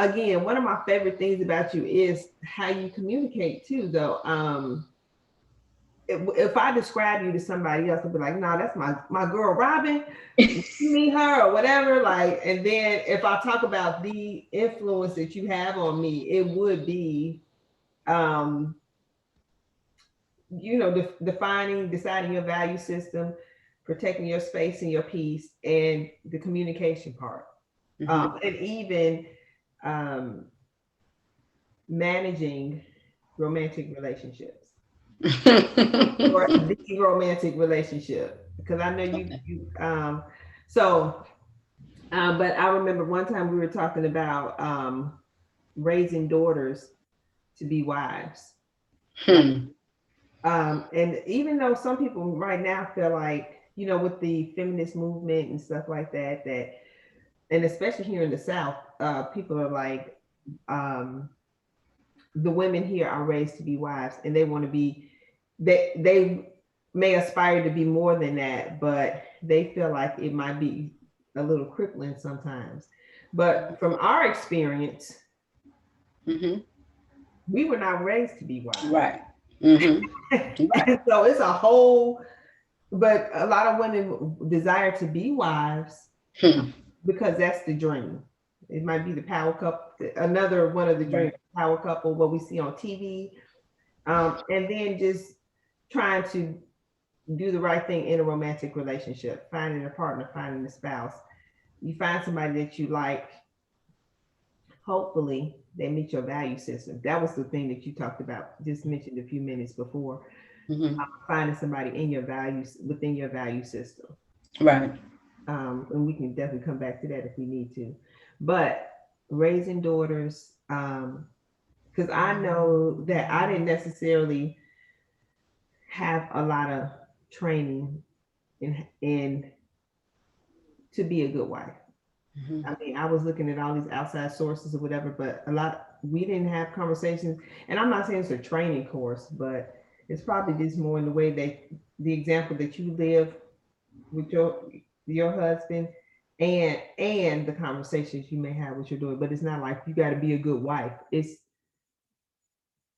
again, one of my favorite things about you is how you communicate too, though. If I describe you to somebody else, they'll be like, "No, that's my girl Robin. You meet her or whatever." Like, and then if I talk about the influence that you have on me, it would be, um, deciding your value system, protecting your space and your peace, and the communication part, and even um, managing romantic relationships or the romantic relationship, because I know so but I remember one time we were talking about raising daughters to be wives, like, and even though some people right now feel like, with the feminist movement and stuff like that, and especially here in the South, people are like, um the women here are raised to be wives, and they want to be, they may aspire to be more than that, but they feel like it might be a little crippling sometimes. But from our experience, we were not raised to be wives. Right. Right. And so it's a whole, but a lot of women desire to be wives because that's the dream. It might be the power couple, another one of the dream Right. power couple, what we see on TV, and then just trying to do the right thing in a romantic relationship, finding a partner, finding a spouse. You find somebody that you like. Hopefully, they meet your value system. That was the thing that you talked about, just mentioned a few minutes before. Finding somebody in your values, within your value system. Right. And we can definitely come back to that if we need to. But raising daughters, because I know that I didn't necessarily have a lot of training in to be a good wife. I mean, I was looking at all these outside sources or whatever, but we didn't have conversations. And I'm not saying it's a training course, but it's probably just more in the way that the example that you live with your husband, and the conversations you may have with your daughter. But it's not like you got to be a good wife. It's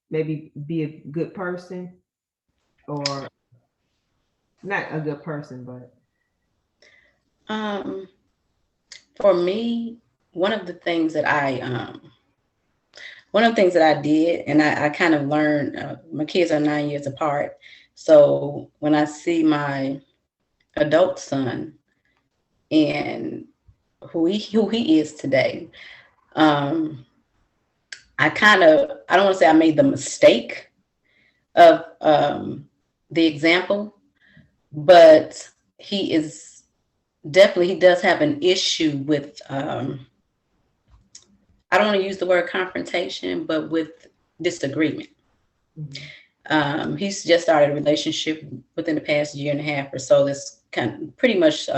maybe be a good person, or not a good person, but Um, for me, one of the things that I did, and I kind of learned, my kids are 9 years apart. So when I see my adult son and who he is today, um, I don't want to say I made the mistake of the example, but he does have an issue with, I don't want to use the word confrontation, but with disagreement. mhm. He's just started a relationship within the past year and a half or so that's kind of pretty much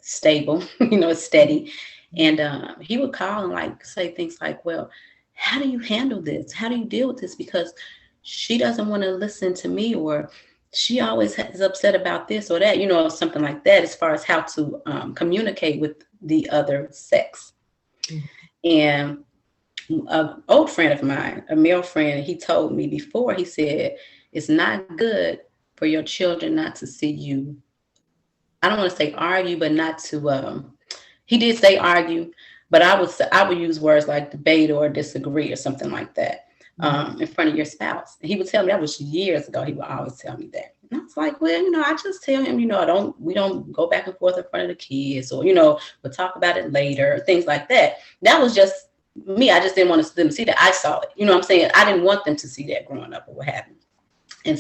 stable, it's steady. And he would call and like say things like, well, how do you handle this? How do you deal with this? Because she doesn't want to listen to me, or she always is upset about this or that, something like that, as far as how to communicate with the other sex. Mhm. And an old friend of mine, a male friend, he told me before, he said, it's not good for your children not to see you. I don't want to say argue, but not to, he did say argue, but I would use words like debate or disagree or something like that, Mhm. in front of your spouse. And he would tell me, that was years ago. He would always tell me that. And I was like, well, I just tell him, we don't go back and forth in front of the kids, or, we'll talk about it later, things like that. That was just me. I just didn't want them to see that. I saw it. You know what I'm saying? I didn't want them to see that growing up or what have you. And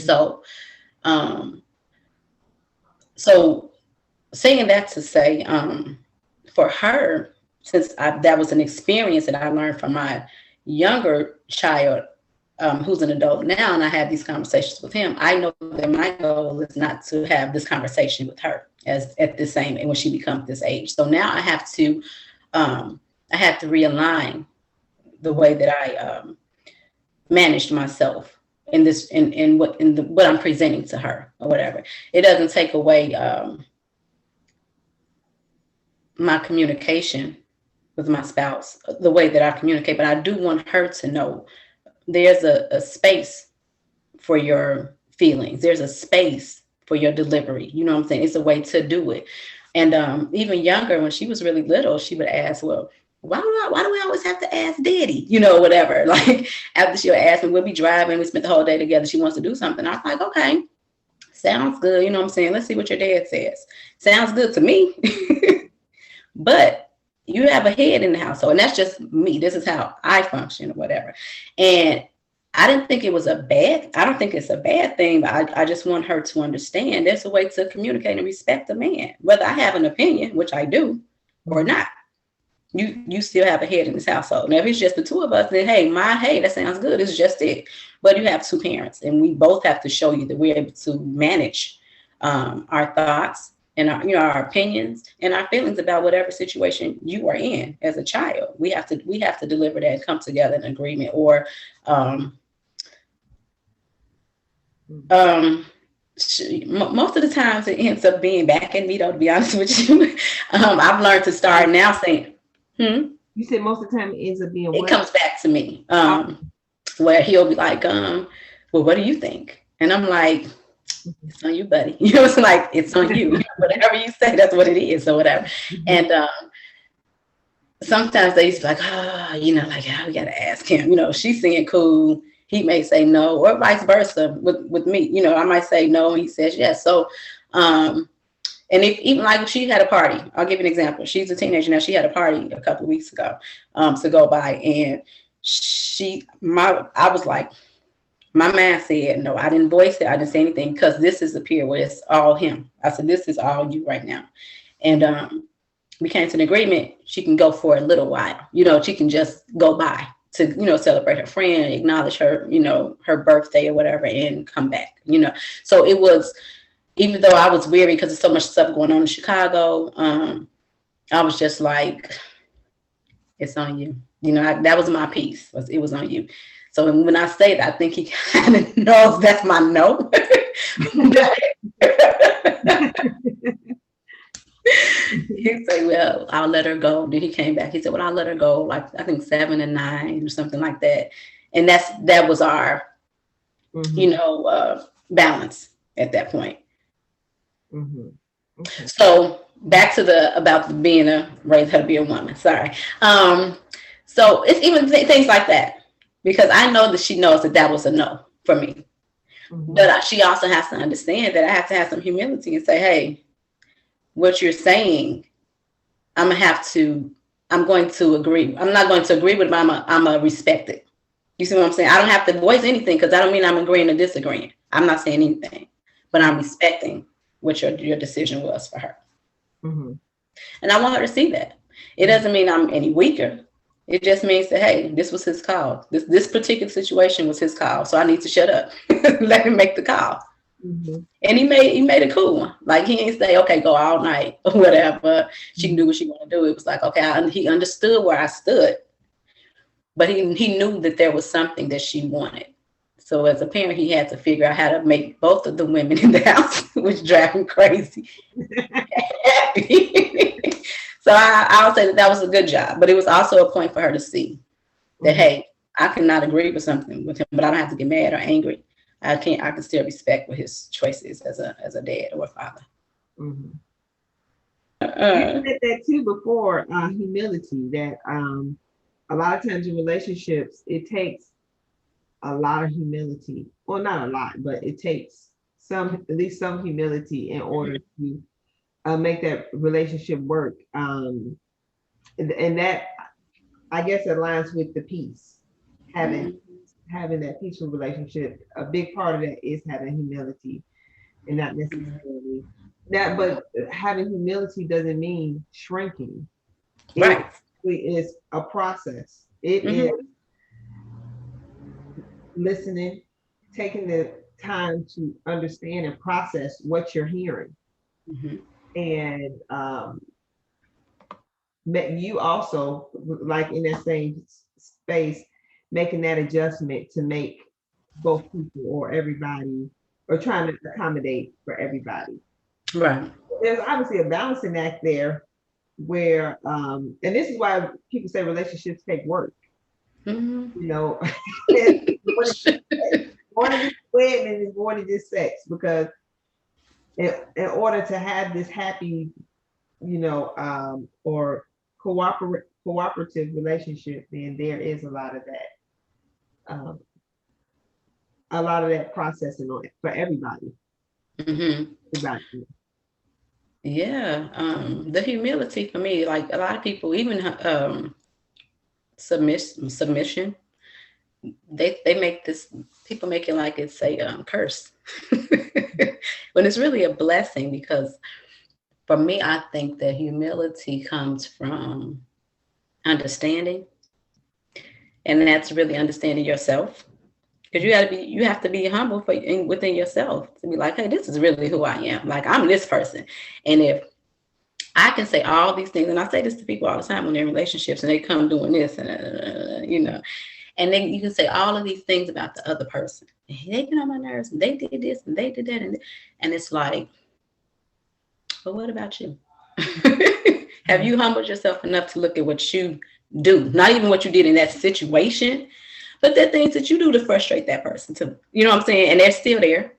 um, so saying that to say, for her, since that was an experience that I learned from my younger child, who's an adult now, and I have these conversations with him, I know that my goal is not to have this conversation with her as at the same, and when she becomes this age. So now I have to realign the way that I managed myself in this, in what I'm presenting to her or whatever. It doesn't take away my communication with my spouse, the way that I communicate, but I do want her to know there's a space for your feelings. There's a space for your delivery. You know what I'm saying? It's a way to do it. And even younger, when she was really little, she would ask, well, why do we always have to ask daddy? You know, whatever. Like after she'll ask me, we'll be driving, we spent the whole day together. She wants to do something. I was like, okay, sounds good. You know what I'm saying? Let's see what your dad says. Sounds good to me. But you have a head in the household, and that's just me. This is how I function or whatever. And I didn't think it was I don't think it's a bad thing, but I just want her to understand there's a way to communicate and respect a man, whether I have an opinion, which I do, or not. You still have a head in this household. Now, if it's just the two of us, then hey, that sounds good. It's just it. But you have two parents, and we both have to show you that we're able to manage our thoughts and our opinions and our feelings about whatever situation you are in as a child. We have to deliver that and come together in agreement, or most of the times it ends up being back in me, though, to be honest with you. I've learned to start now saying, You said most of the time it ends up being it what? comes back to me. Where he'll be like, well, what do you think? And I'm like, it's on you, buddy. You know, it's like, it's on you. Whatever you say, that's what it is, or whatever. And sometimes they used to be like, we gotta ask him. You know, she's saying cool. He may say no, or vice versa with me. You know, I might say no, and he says yes. So, and if even like she had a party, I'll give you an example. She's a teenager now. She had a party a couple of weeks ago to go by, and I was like, my man said no. I didn't voice it. I didn't say anything because this is a period where it's all him. I said, this is all you right now, and we came to an agreement. She can go for a little while. You know, she can just go by to, celebrate her friend, acknowledge her, her birthday or whatever, and come back, So it was, even though I was weary because there's so much stuff going on in Chicago, I was just like, it's on you. That was my piece. It was on you. So when I say that, I think he kind of knows that's my no. He'd say, well, I'll let her go. Then he came back. He said, well, I'll let her go, like I think 7 and 9 or something like that. And that was our, balance at that point. Okay. So back to about raise her to be a woman. Sorry. So it's even things like that, because I know that she knows that was a no for me. But she also has to understand that I have to have some humility and say, hey, what you're saying, I'm going to agree. I'm not going to agree with it, but I'm going to respect it. You see what I'm saying? I don't have to voice anything, because I don't mean I'm agreeing or disagreeing. I'm not saying anything, but I'm respecting what your decision was for her. And I want her to see that. It doesn't mean I'm any weaker. It just means that, hey, this was his call. This particular situation was his call. So I need to shut up. Let him make the call. And he made a cool one. Like, he didn't say, okay, go all night or whatever. She can do what she want to do. It was like, okay, he understood where I stood. But he knew that there was something that she wanted. So as a parent, he had to figure out how to make both of the women in the house, which drive him crazy, happy. So I'll say that was a good job. But it was also a point for her to see that, hey, I cannot agree with something with him, but I don't have to get mad or angry. I can still respect what his choice is as a dad or a father. You said that too before, humility, that a lot of times in relationships, it takes a lot of humility. Well, not a lot, but it takes at least some humility in order to make that relationship work. And that, I guess, aligns with the peace, having that peaceful relationship. A big part of that is having humility, and not necessarily that, but having humility doesn't mean shrinking. Right. It is a process. It is listening, taking the time to understand and process what you're hearing. And you also, like in that same space, making that adjustment to make both people or everybody, or trying to accommodate for everybody. Right. There's obviously a balancing act there, where and this is why people say relationships take work, Mhm. you know. It's more than just sex. More than just wedding, and it's more than just sex, because in order to have this happy, or cooperative relationship, then there is um, a lot of that processing on it for everybody. Mhm. Everybody. Yeah. The humility for me, like a lot of people, even submission, they make this, people make it like it's a curse, when it's really a blessing. Because for me, I think that humility comes from understanding, and that's really understanding yourself. Because you have to be humble within yourself to be like, hey, this is really who I am. Like, I'm this person, and if I can say all these things, and I say this to people all the time when they're in relationships and they come doing this, and and then you can say all of these things about the other person. They get on my nerves, and they did this, and they did that, and it's like, but what about you? Have you humbled yourself enough to look at what you do? Not even what you did in that situation, but the things that you do to frustrate that person too. You know what I'm saying? And they're still there.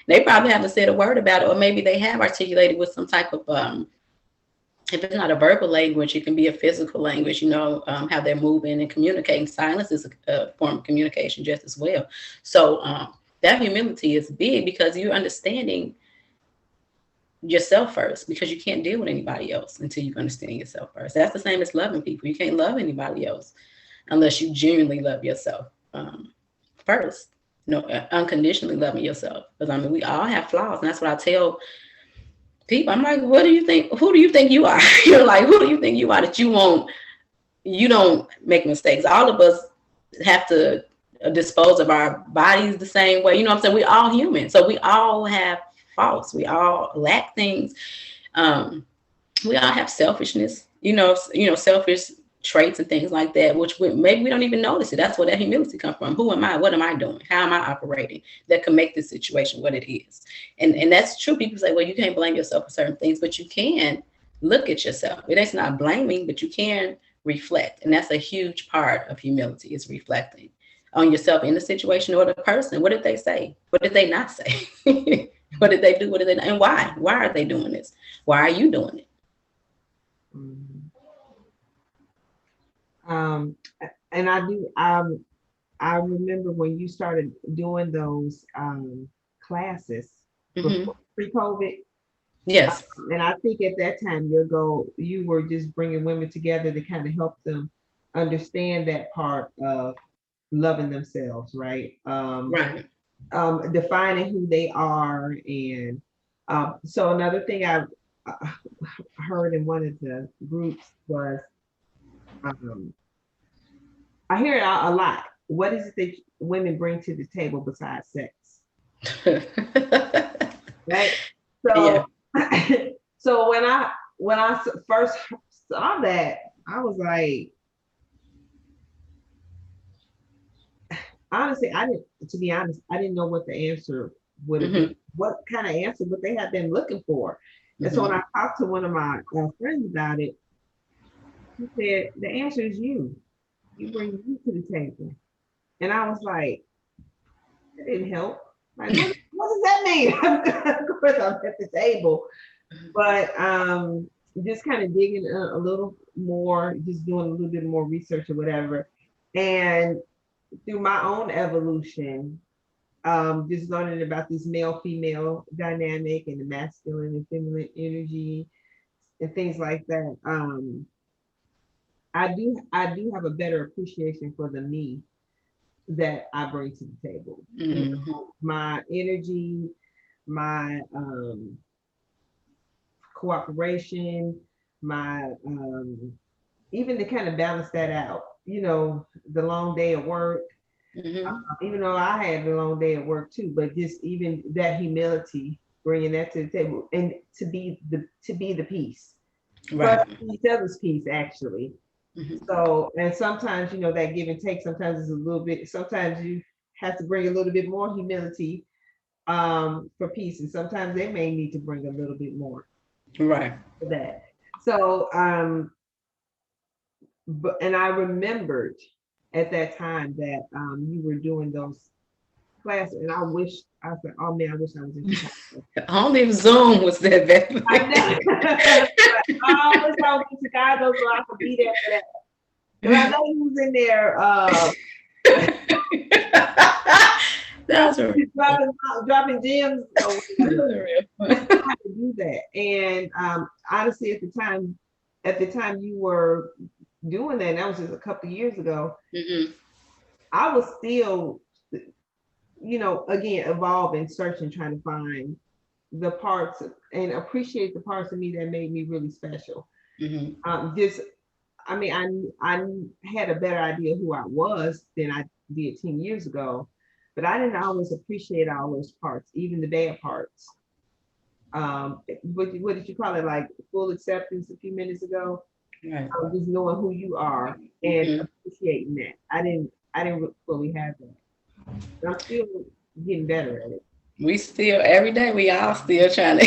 They probably haven't said a word about it, or maybe they have articulated with some type of if it's not a verbal language, it can be a physical language, how they're moving and communicating. Silence is a form of communication just as well. So that humility is big, because you're understanding yourself first, because you can't deal with anybody else until you understand yourself first. That's the same as loving people. You can't love anybody else unless you genuinely love yourself first. Unconditionally loving yourself. Because I mean, we all have flaws, and that's what I tell people. I'm like, what do you think? Who do you think you are? You're like, who do you think you are that you don't make mistakes? All of us have to dispose of our bodies the same way. You know what I'm saying? We all human, so we all have faults. We all lack things. Um, we all have selfishness. Selfish traits and things like that, which maybe we don't even notice it. That's where that humility comes from. Who am I? What am I doing? How am I operating that can make this situation what it is? And that's true. People say, well, you can't blame yourself for certain things, but you can look at yourself. It's not blaming, but you can reflect. And that's a huge part of humility, is reflecting on yourself in the situation or the person. What did they say? What did they not say? What did they do? What did they not? And why? Why are they doing this? Why are you doing it? Mhm. Um, and I remember when you started doing those classes Hmm. before pre-COVID, Yes. and I think at that time you were just bringing women together to kind of help them understand that part of loving themselves, right? Right. Defining who they are, and so another thing I uh, heard in one of the groups was, um, I hear it a lot. What is it that women bring to the table besides sex? Right. Yeah. So, so when I first saw that, I was like, honestly, I didn't. To be honest, I didn't know what the answer would have been. Hmm. What kind of answer would they have been looking for? And so when Hmm. I talked to one of my friends about it, he said the answer is you. You bring you to the table. And I was like, that didn't help. Like, what does that mean? Of course, I'm at the table, but just kind of digging a little more, just doing a little bit more research or whatever, and through my own evolution, just learning about this male female dynamic and the masculine and feminine energy and things like that. I do have a better appreciation for the me that I bring to the table. Hmm. My energy, my cooperation, my even to kind of balance that out. The long day at work, Hmm. even though I had a long day at work too, but just even that humility, bringing that to the table, and to be the peace for Right. each other's peace, actually. Hmm. So, and sometimes, that give and take, sometimes it's a little bit, sometimes you have to bring a little bit more humility for peace, and sometimes they may need to bring a little bit more Right. for that. So, but and I remembered at that time that you were doing those classes, and I wish I said, "Oh man, I wish I was in Chicago." Only if Zoom was that bad. I know. But I wish I was in Chicago so I could be there for that. Because I know he was in there That's a dropping gems or whatever. real Wish fun. I could do that. And honestly, at the time you were doing that, and that was just a couple of years ago, Hmm. I was still, again, evolving, searching, trying to find the parts and appreciate the parts of me that made me really special. Hmm. Just, I mean, I had a better idea who I was than I did 10 years ago, but I didn't always appreciate all those parts, even the bad parts. What did you call it? Like full acceptance a few minutes ago. Right. Just knowing who you are and Hmm. appreciating that. I didn't fully have that. But I'm still getting better at it. We still every day we all still trying to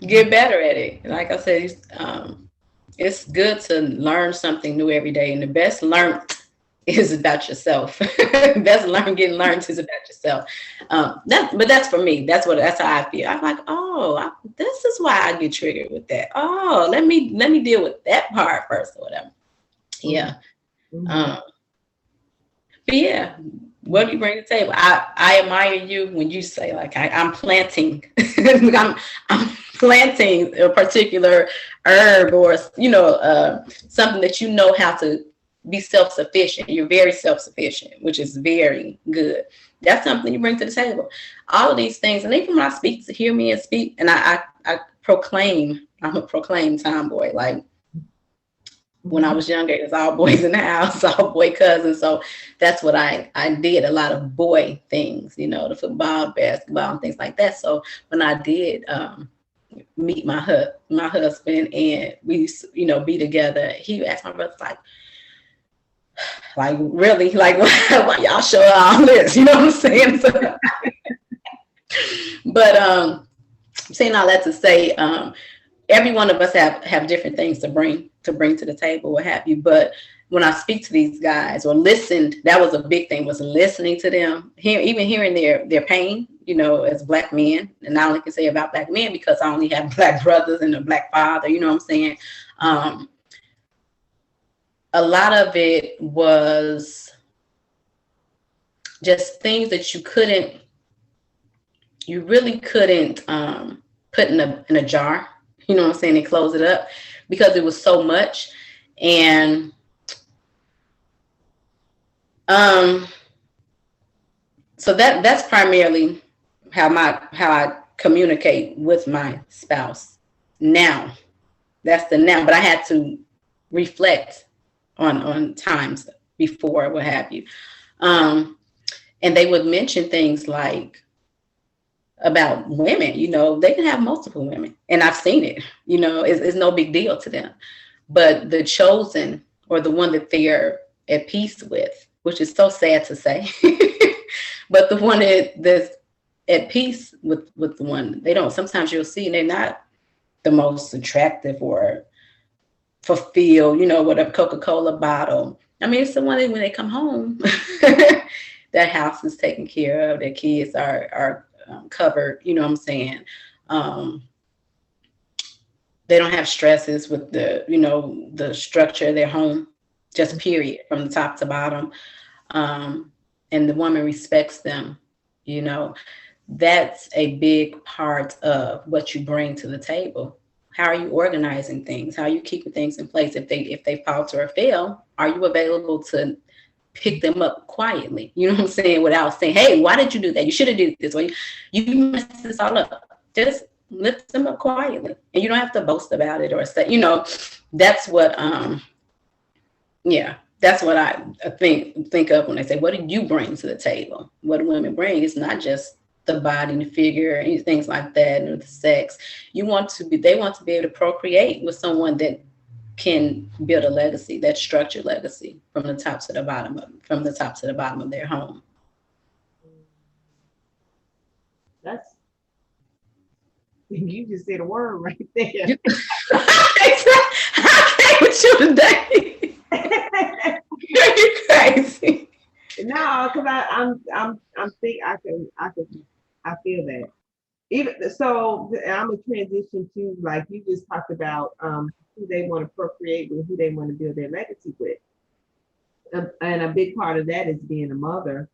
get better at it. Like I said, it's good to learn something new every day, and the best learn is about yourself. Best getting learned is about yourself. But that's for me. That's how I feel. I'm like, oh, this is why I get triggered with that. Oh, let me deal with that part first or whatever. Mhm, Yeah. mhm, Um, but yeah, what do you bring to the table? I admire you when you say like I'm planting, I'm planting a particular herb or something that you know how to be self sufficient. You're very self sufficient, which is very good. That's something you bring to the table. All of these things, and even when I speak, to hear me and speak, and I proclaim, I'm a proclaimed tomboy. Like when I mhm. was younger, it was all boys in the house, all boy cousins. So that's what I did, a lot of boy things, the football, basketball, and things like that. So when I did meet my husband and we used to, be together, he asked my brothers like really, like why y'all show all this? You know what I'm saying? So, but saying all that to say, every one of us have different things to bring to the table, what have you. But when I speak to these guys or listened, that was a big thing, was listening to them, even hearing their pain, as black men. And I only can say about black men because I only have black brothers and a black father, you know what I'm saying? Um, a lot of it was just things that you really couldn't put in a jar, you know what I'm saying, and close it up because it was so much. And um, so that's primarily how I communicate with my spouse now. That's the now, but I had to reflect on times before, what have you. Um, and they would mention things like about women, they can have multiple women. And I've seen it, it's no big deal to them. But the chosen or the one that they're at peace with, which is so sad to say, but the one that's at peace with the one they don't, sometimes you'll see and they're not the most attractive or fulfilled, with a Coca-Cola bottle. I mean, it's the one that when they come home, their house is taken care of, their kids are covered, you know what I'm saying? Um, they don't have stresses with the structure of their home, just period, from the top to bottom. Um, and the woman respects them, you know. That's a big part of what you bring to the table. How are you organizing things? How are you keeping things in place? If they falter or fail, are you available to pick them up quietly? You know what I'm saying? Without saying, "Hey, why did you do that? You should have did it this way. You messed this all up." Just lift them up quietly, and you don't have to boast about it or say, That's what yeah, that's what I think of when they say, "What do you bring to the table?" What do women bring? It's not just the body and the figure and things like that, and the sex. They want to be able to procreate with someone that can build a legacy, that structured legacy from the top to the bottom of their home. That's You just said a word right there. You, I came with you today. You crazy. No, because I'm think I feel that. Even so, I'm a transition to like you just talked about who they want to procreate with, who they want to build their legacy with. And a big part of that is being a mother.